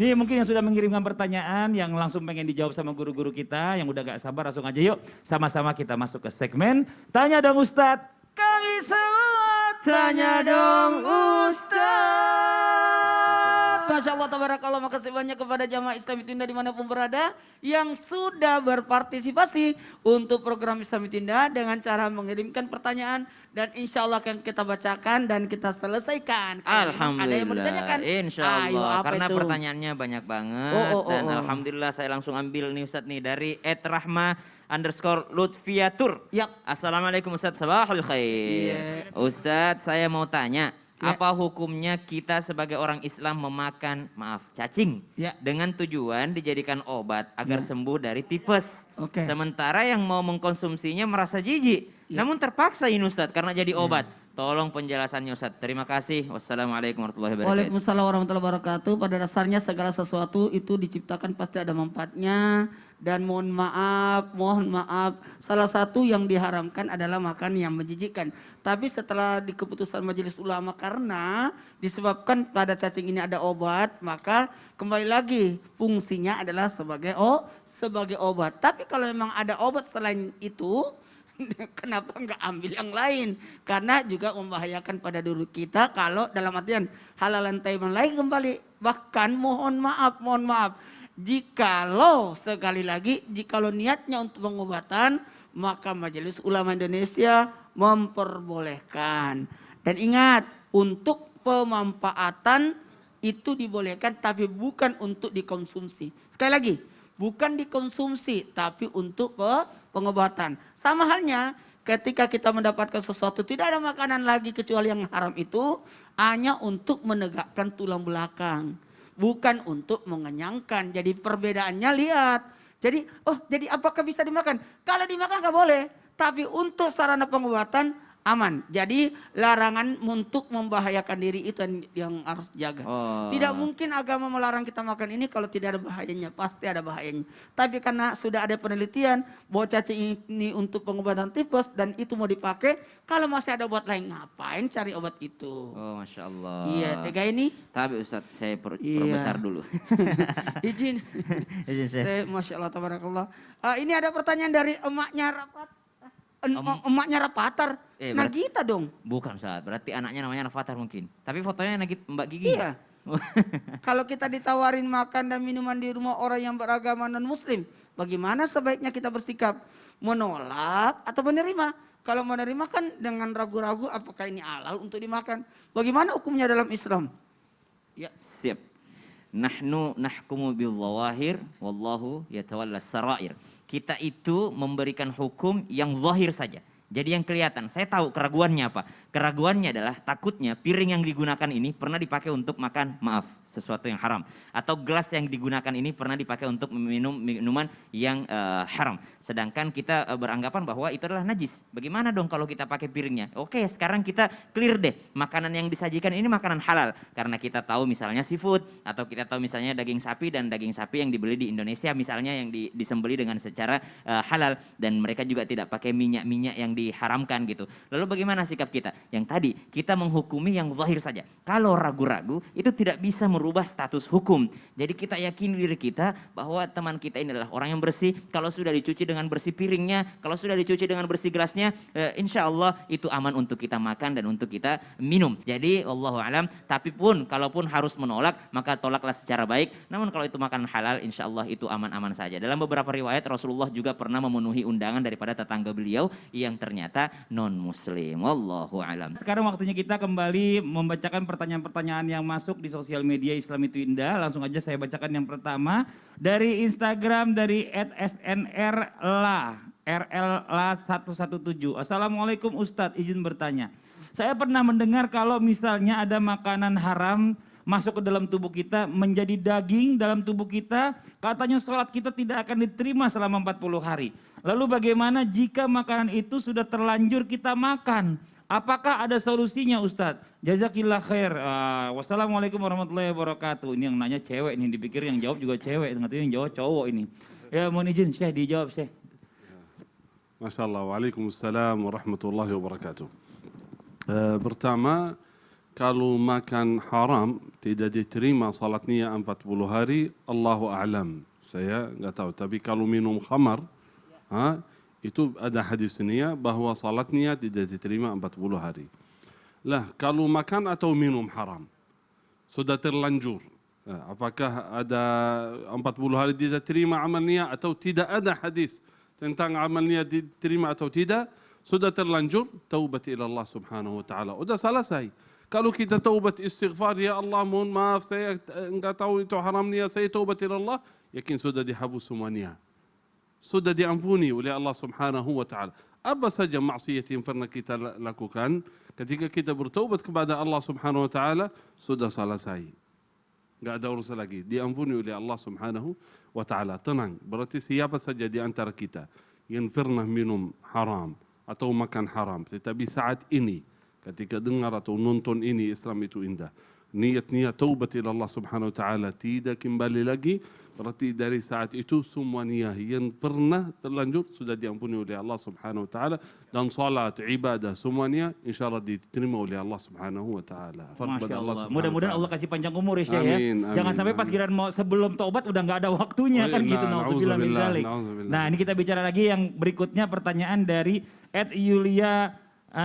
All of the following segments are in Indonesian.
Nih mungkin yang sudah mengirimkan pertanyaan, yang langsung pengen dijawab sama guru-guru kita, yang udah gak sabar langsung aja yuk. Sama-sama kita masuk ke segmen Tanya Dong Ustadz. Kami semua tanya dong Ustadz. Masya Allah, tabarakallah, makasih banyak kepada jamaah Islam Tinda dimanapun berada yang sudah berpartisipasi untuk program Islam Tinda dengan cara mengirimkan pertanyaan dan insya Allah akan kita bacakan dan kita selesaikan. Alhamdulillah, ada yang mau ditanyakan? insya Allah, karena itu? pertanyaannya banyak banget dan alhamdulillah saya langsung ambil nih Ustadz nih dari @rahma_lutfiatur. Ya. Assalamualaikum Ustadz, sabahul khair. Ustadz, saya mau tanya. Apa hukumnya kita sebagai orang Islam memakan, cacing dengan tujuan dijadikan obat agar sembuh dari tipes. Sementara yang mau mengkonsumsinya merasa jijik, namun terpaksa ini Ustadz karena jadi obat. Tolong penjelasannya Ustadz. Terima kasih. Wassalamualaikum warahmatullahi wabarakatuh. Waalaikumsalam warahmatullahi wabarakatuh. Pada dasarnya segala sesuatu itu diciptakan pasti ada manfaatnya. Dan mohon maaf, salah satu yang diharamkan adalah makan yang menjijikkan. Tapi setelah di keputusan majelis ulama karena disebabkan pada cacing ini ada obat, maka kembali lagi fungsinya adalah sebagai obat. Tapi kalau memang ada obat selain itu, kenapa enggak ambil yang lain? Karena juga membahayakan pada diri kita kalau dalam artian halalan tayyiban lagi kembali. Bahkan mohon maaf. Jikalau sekali lagi, jikalau niatnya untuk pengobatan, maka Majelis Ulama Indonesia memperbolehkan. Dan ingat, untuk pemanfaatan itu dibolehkan tapi bukan untuk dikonsumsi. Sekali lagi, bukan dikonsumsi tapi untuk pengobatan. Sama halnya ketika kita mendapatkan sesuatu, tidak ada makanan lagi kecuali yang haram itu hanya untuk menegakkan tulang belakang. Bukan untuk mengenyangkan. Jadi perbedaannya lihat. Jadi apakah bisa dimakan? Kalau dimakan nggak boleh. Tapi untuk sarana pengobatan aman. Jadi larangan untuk membahayakan diri itu yang harus jaga. Tidak mungkin agama melarang kita makan ini kalau tidak ada bahayanya. Pasti ada bahayanya. Tapi karena sudah ada penelitian bahwa cacing ini untuk pengobatan tipes dan itu mau dipakai. Kalau masih ada obat lain, ngapain cari obat itu? Oh, Masya Allah. Iya, tega ini. Tapi Ustadz, saya perbesar dulu. Izin saya. Masya Allah, tabarakallah. Ini ada pertanyaan dari emaknya Rapat. Emaknya Rapatar. Nagita dong. Bukan Ustadz, berarti anaknya namanya Rafathar mungkin. Tapi fotonya Mbak Gigi. Iya. Kalau kita ditawarin makan dan minuman di rumah orang yang beragama non-muslim, bagaimana sebaiknya kita bersikap? Menolak atau menerima? Kalau menerima kan dengan ragu-ragu apakah ini halal untuk dimakan. Bagaimana hukumnya dalam Islam? Ya. Siap. Nahnu nahkumu bil zawahir wallahu yatawalla sarair. Kita itu memberikan hukum yang zahir saja. Jadi yang kelihatan, saya tahu keraguannya apa. Keraguannya adalah takutnya piring yang digunakan ini pernah dipakai untuk makan, sesuatu yang haram. Atau gelas yang digunakan ini pernah dipakai untuk meminum minuman yang haram. Sedangkan kita beranggapan bahwa itu adalah najis. Bagaimana dong kalau kita pakai piringnya? Oke, sekarang kita clear deh. Makanan yang disajikan ini makanan halal. Karena kita tahu misalnya seafood. Atau kita tahu misalnya daging sapi dan daging sapi yang dibeli di Indonesia misalnya yang disembeli dengan secara halal. Dan mereka juga tidak pakai minyak-minyak yang diharamkan gitu. Lalu bagaimana sikap kita? Yang tadi kita menghukumi yang zahir saja. Kalau ragu-ragu itu tidak bisa merubah status hukum. Jadi kita yakini diri kita bahwa teman kita ini adalah orang yang bersih. Kalau sudah dicuci dengan bersih piringnya, kalau sudah dicuci dengan bersih gelasnya, insya Allah itu aman untuk kita makan dan untuk kita minum. Jadi wallahu alam. Tapi pun kalaupun harus menolak maka tolaklah secara baik. Namun kalau itu makanan halal insya Allah itu aman-aman saja. Dalam beberapa riwayat Rasulullah juga pernah memenuhi undangan daripada tetangga beliau yang ternyata non-muslim. Wallahu alam. Sekarang waktunya kita kembali membacakan pertanyaan-pertanyaan yang masuk di sosial media Islam Itu Indah. Langsung aja saya bacakan yang pertama dari Instagram dari @snrla117. Assalamualaikum Ustadz, izin bertanya. Saya pernah mendengar kalau misalnya ada makanan haram masuk ke dalam tubuh kita, menjadi daging dalam tubuh kita, katanya sholat kita tidak akan diterima selama 40 hari. Lalu bagaimana jika makanan itu sudah terlanjur kita makan? Apakah ada solusinya Ustadz? Jazakillah khair. Wassalamualaikum warahmatullahi wabarakatuh. Ini yang nanya cewek nih, dipikir yang jawab juga cewek, ternyata yang jawab cowok ini. Ya mohon izin Syekh, dijawab Syekh. Masya Allah, waalaikumsalam warahmatullahi wabarakatuh. Pertama, kalau makan haram tidak diterima salatnya 40 hari, Allahu a'lam. Saya nggak tahu. Tapi kalau minum khamar, itu ada hadis niya bahwa salatnya tidak diterima 40 hari. Lah, kalau makan atau minum haram, sudah terlanjur. Apakah ada 40 hari tidak terima amalnya atau tidak ada hadis tentang amalnya diterima atau tidak, sudah terlanjur, taubat ila Allah subhanahu wa ta'ala. Udah selesai. Kalau kita taubat istighfar, ya Allah mohon maaf saya enggak tahu itu haramnya, saya taubat ila Allah, yakin sudah dihapus semuanya. Sudah diampuni oleh Allah subhanahu wa ta'ala. Apa saja maksiat yang pernah kita lakukan, ketika kita bertaubat kepada Allah subhanahu wa ta'ala, sudah selesai. Enggak ada urusan lagi. Diampuni oleh Allah subhanahu wa ta'ala. Tenang, berarti siapa saja di antara kita yang pernah minum haram atau makan haram, tetapi saat ini ketika dengar atau nonton ini Islam itu indah, niat-niat taubat ila Allah subhanahu wa ta'ala tidak kembali lagi, berarti dari saat itu semua niat yang pernah terlanjur sudah diampuni oleh Allah subhanahu wa ta'ala, dan salat, ibadah, semuanya insyaAllah diterima oleh Allah subhanahu wa ta'ala. Masya Allah. Mudah-mudahan Allah kasih panjang umur ya Syekh ya. Amin, Jangan amin, sampai pas giliran mau sebelum taubat udah nggak ada waktunya kan gitu. Nauzubillah min zalik. Nah, ini kita bicara lagi yang berikutnya, pertanyaan dari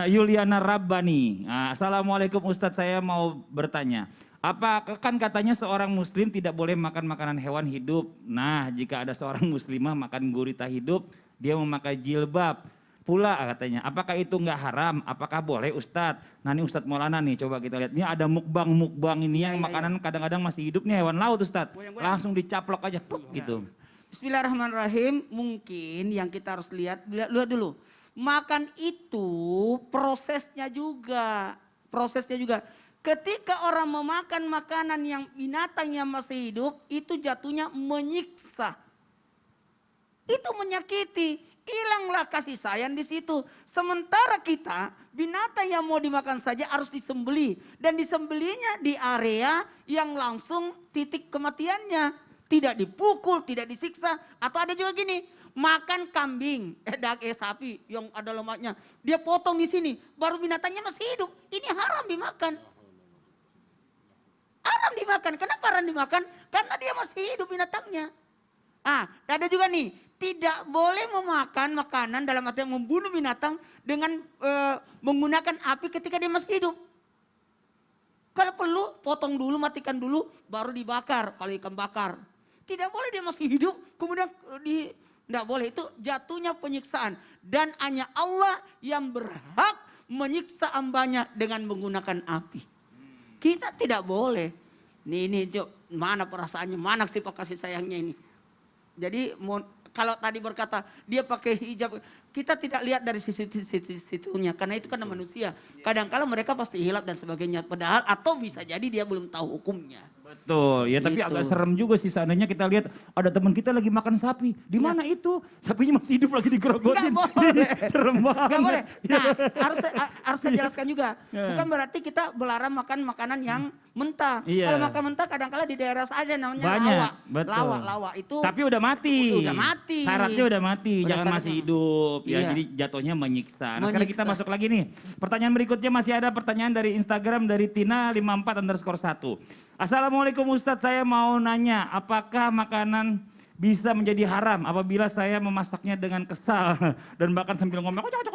Yuliana Rabbani. Assalamualaikum Ustadz, saya mau bertanya. Apa kan katanya seorang muslim tidak boleh makan makanan hewan hidup. Nah, jika ada seorang muslimah makan gurita hidup, dia memakai jilbab pula katanya. Apakah itu nggak haram? Apakah boleh Ustadz? Nah ini Ustadz Maulana nih, coba kita lihat. Ini ada mukbang ini yang makanan kadang-kadang masih hidup nih, hewan laut Ustadz. Langsung dicaplok aja gitu. Bismillahirrahmanirrahim. Mungkin yang kita harus lihat dulu. Makan itu prosesnya juga. Ketika orang memakan makanan yang binatang yang masih hidup, itu jatuhnya menyiksa. Itu menyakiti, hilanglah kasih sayang di situ. Sementara kita, binatang yang mau dimakan saja harus disembeli. Dan disembelinya di area yang langsung titik kematiannya. Tidak dipukul, tidak disiksa. Atau ada juga gini, makan kambing, sapi yang ada lemaknya. Dia potong di sini, baru binatangnya masih hidup. Ini haram dimakan. Haram dimakan. Kenapa haram dimakan? Karena dia masih hidup binatangnya. Ada juga nih, tidak boleh memakan makanan dalam arti membunuh binatang dengan menggunakan api ketika dia masih hidup. Kalau perlu potong dulu, matikan dulu, baru dibakar kalau ikan bakar. Tidak boleh dia masih hidup, kemudian tidak boleh, itu jatuhnya penyiksaan. Dan hanya Allah yang berhak menyiksa hambanya dengan menggunakan api. Kita tidak boleh. Ini Jok, mana perasaannya, mana sifat kasih sayangnya ini. Jadi kalau tadi berkata dia pakai hijab, kita tidak lihat dari situnya, karena itu kan manusia. Kadang-kala mereka pasti hilap dan sebagainya, padahal atau bisa jadi dia belum tahu hukumnya. Betul, ya tapi agak serem juga sih seandainya kita lihat ada teman kita lagi makan sapi. Di mana itu? Sapinya masih hidup lagi digerogotin. Nggak boleh. Serem banget. Nggak boleh. Nah, harus saya jelaskan juga. Bukan berarti kita melarang makan makanan yang mentah. Iya. Kalau makan mentah kadang-kala di daerah saja namanya Banyak, lawa. betul. Lawa itu. Tapi udah mati. Udah mati. Syaratnya udah mati, Udah jangan masih syaratnya. hidup. Ya, Iya. jadi jatuhnya menyiksa. Nah, sekarang kita Menyiksa. masuk lagi nih. Pertanyaan berikutnya masih ada pertanyaan dari Instagram dari Tina54_1. Assalamualaikum Ustadz, saya mau nanya, apakah makanan bisa menjadi haram apabila saya memasaknya dengan kesal dan bahkan sambil ngomong kocok.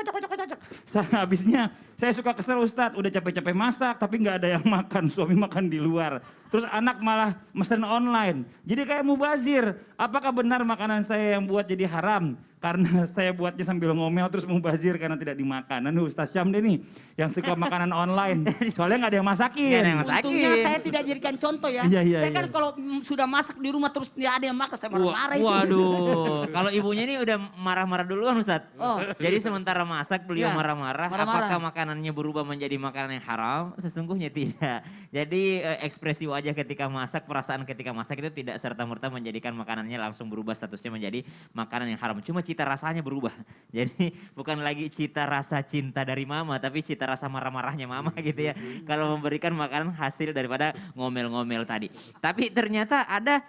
Habisnya saya suka kesel Ustadz, udah capek-capek masak tapi nggak ada yang makan, suami makan di luar. Terus anak malah mesen online. Jadi kayak mubazir. Apakah benar makanan saya yang buat jadi haram? Karena saya buatnya sambil ngomel terus mubazir karena tidak dimakan. Nah Ustaz Syam deh nih yang suka makanan online. Soalnya nggak ada yang masakin. Nggak ada yang masakin. Untungnya saya tidak jadikan contoh ya. Iya, Saya kan iya. kalau sudah masak di rumah terus tidak ada yang makan, saya marah-marah itu. Waduh, kalau ibunya ini udah marah-marah duluan Ustadz. Oh. Jadi sementara masak beliau Ya, marah-marah. marah-marah. Apakah makanannya berubah menjadi makanan yang haram? Sesungguhnya tidak. Jadi ekspresi wajah ketika masak, perasaan ketika masak itu tidak serta-merta menjadikan makanannya langsung berubah statusnya menjadi makanan yang haram. Cuma cita rasanya berubah. Jadi bukan lagi cita rasa cinta dari mama, tapi cita rasa marah-marahnya mama gitu ya. Kalau memberikan makanan hasil daripada ngomel-ngomel tadi. Tapi ternyata ada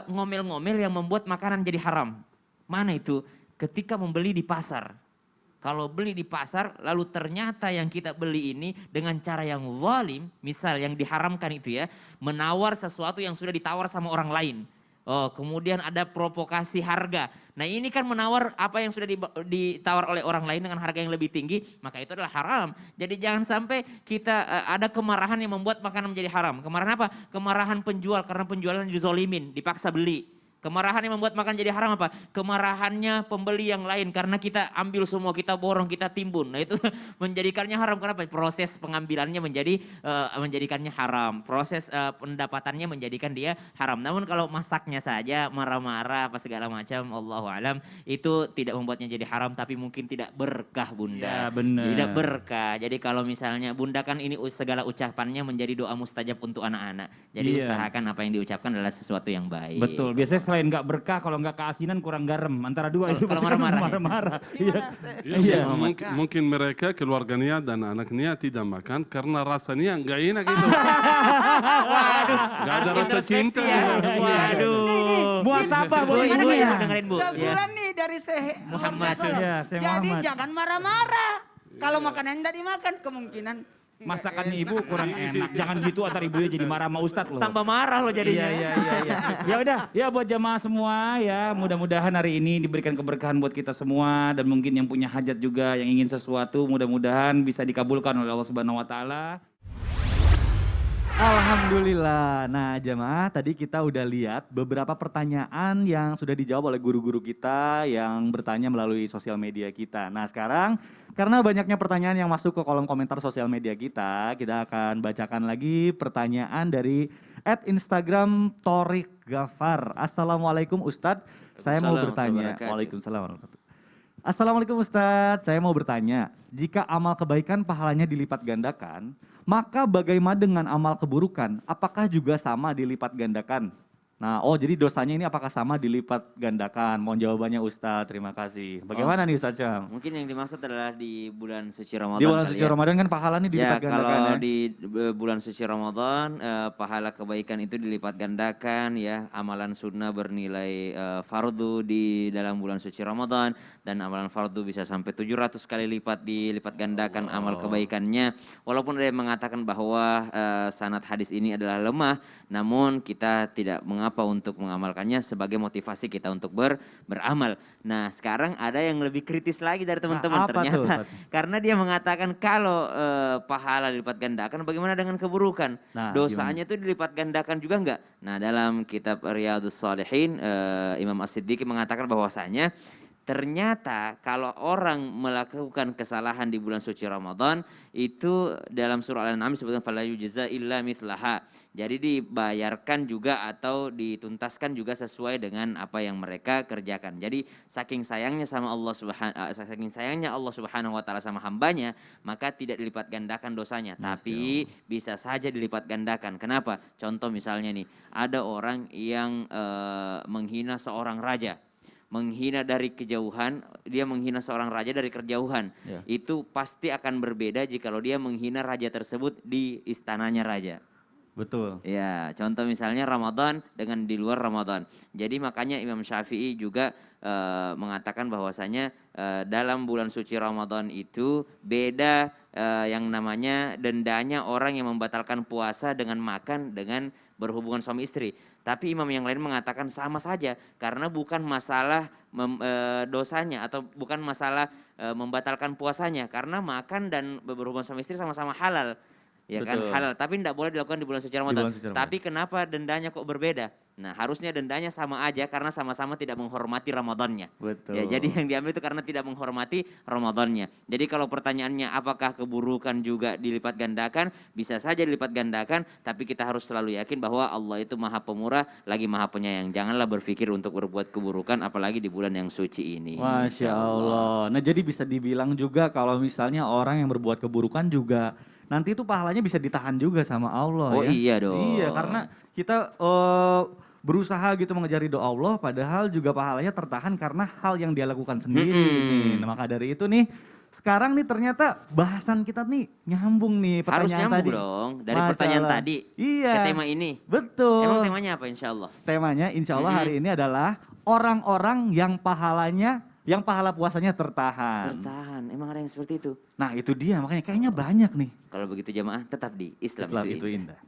ngomel-ngomel yang membuat makanan jadi haram. Mana itu? Ketika membeli di pasar. Kalau beli di pasar, lalu ternyata yang kita beli ini dengan cara yang zalim, misal yang diharamkan itu ya, menawar sesuatu yang sudah ditawar sama orang lain. Oh, kemudian ada provokasi harga. Nah ini kan menawar apa yang sudah ditawar oleh orang lain dengan harga yang lebih tinggi, maka itu adalah haram. Jadi jangan sampai kita ada kemarahan yang membuat makanan menjadi haram. Kemarahan apa? Kemarahan penjual karena penjualan dizolimin, dipaksa beli. Kemarahan yang membuat makan jadi haram apa? Kemarahannya pembeli yang lain karena kita ambil semua, kita borong, kita timbun. Nah itu menjadikannya haram. Kenapa? Proses pengambilannya menjadikannya haram. Proses pendapatannya menjadikan dia haram. Namun kalau masaknya saja marah-marah apa segala macam, Allahu alam, itu tidak membuatnya jadi haram tapi mungkin tidak berkah Bunda. Ya, benar. Tidak berkah. Jadi kalau misalnya Bunda kan ini segala ucapannya menjadi doa mustajab untuk anak-anak. Jadi Iya. usahakan apa yang diucapkan adalah sesuatu yang baik. Betul, biasanya selain nggak berkah, kalau nggak keasinan kurang garam. Antara dua itu Kalau pasti kan marah-marah ya? marah-marah. Gimana, Iya. Seh? Iya, mungkin mereka keluarganya dan anaknya tidak makan karena rasanya nggak enak itu. Nggak ada rasa cinta. Introspeksi ya. Waduh. Muasabah buat Ibu, ibu ibu ya. dengerin Bu. Ya. Teguran nih dari Syekh Muhammad. Iya, Syekh Jadi Muhammad. jangan marah-marah. Kalau makanan tidak dimakan kemungkinan Masakannya ibu kurang enak. Jangan gitu antar ibunya jadi marah sama Ustadz loh. Tambah marah loh jadinya. Iya. Ya udah, ya buat jamaah semua ya, mudah-mudahan hari ini diberikan keberkahan buat kita semua dan mungkin yang punya hajat juga, yang ingin sesuatu, mudah-mudahan bisa dikabulkan oleh Allah Subhanahu wa taala. Alhamdulillah. Nah jamaah tadi kita udah lihat beberapa pertanyaan yang sudah dijawab oleh guru-guru kita yang bertanya melalui sosial media kita. Nah sekarang karena banyaknya pertanyaan yang masuk ke kolom komentar sosial media kita akan bacakan lagi pertanyaan dari @Instagram Torik Gafar. Assalamualaikum Ustadz, saya mau Waalaikumsalam bertanya. warahmatullahi wabarakatuh. Waalaikumsalam warahmatullahi wabarakatuh. Assalamualaikum Ustadz, saya mau bertanya, jika amal kebaikan pahalanya dilipat gandakan, maka bagaimana dengan amal keburukan? Apakah juga sama dilipat gandakan? Nah, jadi dosanya ini apakah sama dilipat gandakan? Mohon jawabannya Ustadz, terima kasih. Bagaimana nih Ustadz Syam? Mungkin yang dimaksud adalah di bulan suci Ramadan. Di bulan kali suci ya. Ramadan kan pahalanya dilipat Ya, gandakan kalau ya? di bulan suci Ramadan, pahala kebaikan itu dilipat gandakan ya. Amalan sunnah bernilai fardu di dalam bulan suci Ramadan. Dan amalan fardu bisa sampai 700 kali lipat dilipat gandakan amal kebaikannya. Walaupun ada yang mengatakan bahwa sanad hadis ini adalah lemah. Namun kita tidak mengapa untuk mengamalkannya sebagai motivasi kita untuk beramal. Nah sekarang ada yang lebih kritis lagi dari teman-teman. Nah, apa tuh, Ternyata Ustadz? karena dia mengatakan kalau pahala dilipat gandakan, bagaimana dengan keburukan? Nah, Dosanya itu dilipat gandakan juga enggak? Nah dalam kitab Riyadhus Shalihin, Imam As-Siddiqi mengatakan bahwasanya ternyata kalau orang melakukan kesalahan di bulan suci Ramadan, itu dalam surah Al-An'am disebutkan fala yujza illa mithlaha. Jadi dibayarkan juga atau dituntaskan juga sesuai dengan apa yang mereka kerjakan. Jadi saking sayangnya Allah Subhanahu wa taala sama hambanya, maka tidak dilipat gandakan dosanya, tapi bisa saja dilipat gandakan. Kenapa? Contoh misalnya nih, ada orang yang menghina seorang raja. Menghina dari kejauhan, dia menghina seorang raja dari kejauhan. Ya. Itu pasti akan berbeda jikalau dia menghina raja tersebut di istananya raja. Betul. Ya, contoh misalnya Ramadan dengan di luar Ramadan. Jadi makanya Imam Syafi'i juga mengatakan bahwasanya dalam bulan suci Ramadan itu beda yang namanya dendanya orang yang membatalkan puasa dengan makan dengan berhubungan suami istri. Tapi imam yang lain mengatakan sama saja karena bukan masalah dosanya atau bukan masalah membatalkan puasanya, karena makan dan berhubungan suami istri sama-sama halal. Ya kan, Betul. halal, tapi tidak boleh dilakukan di bulan suci Ramadan. bulan suci Ramadan. Tapi kenapa dendanya kok berbeda? Nah, harusnya dendanya sama aja karena sama-sama tidak menghormati Ramadannya. Betul. Ya, jadi yang diambil itu karena tidak menghormati Ramadannya. Jadi kalau pertanyaannya apakah keburukan juga dilipat gandakan? Bisa saja dilipat gandakan, tapi kita harus selalu yakin bahwa Allah itu Maha Pemurah lagi Maha Penyayang. Janganlah berpikir untuk berbuat keburukan apalagi di bulan yang suci ini. Masya Allah. Nah jadi bisa dibilang juga kalau misalnya orang yang berbuat keburukan juga nanti itu pahalanya bisa ditahan juga sama Allah Oh ya. iya dong. Iya karena kita berusaha gitu mengejar ridho Allah padahal juga pahalanya tertahan karena hal yang dia lakukan sendiri nih. Nah, maka dari itu nih sekarang nih ternyata bahasan kita nih nyambung nih Harus pertanyaan nyambung tadi. dong dari Masalah. pertanyaan tadi Iya. ke tema ini. Betul. Emang temanya apa insya Allah? Temanya insya Allah hari ini adalah orang-orang yang pahalanya yang pahala puasanya tertahan. Bertahan, emang ada yang seperti itu? Nah itu dia, makanya kayaknya banyak nih. Kalau begitu jamaah tetap di Islam, Islam itu itu indah. indah.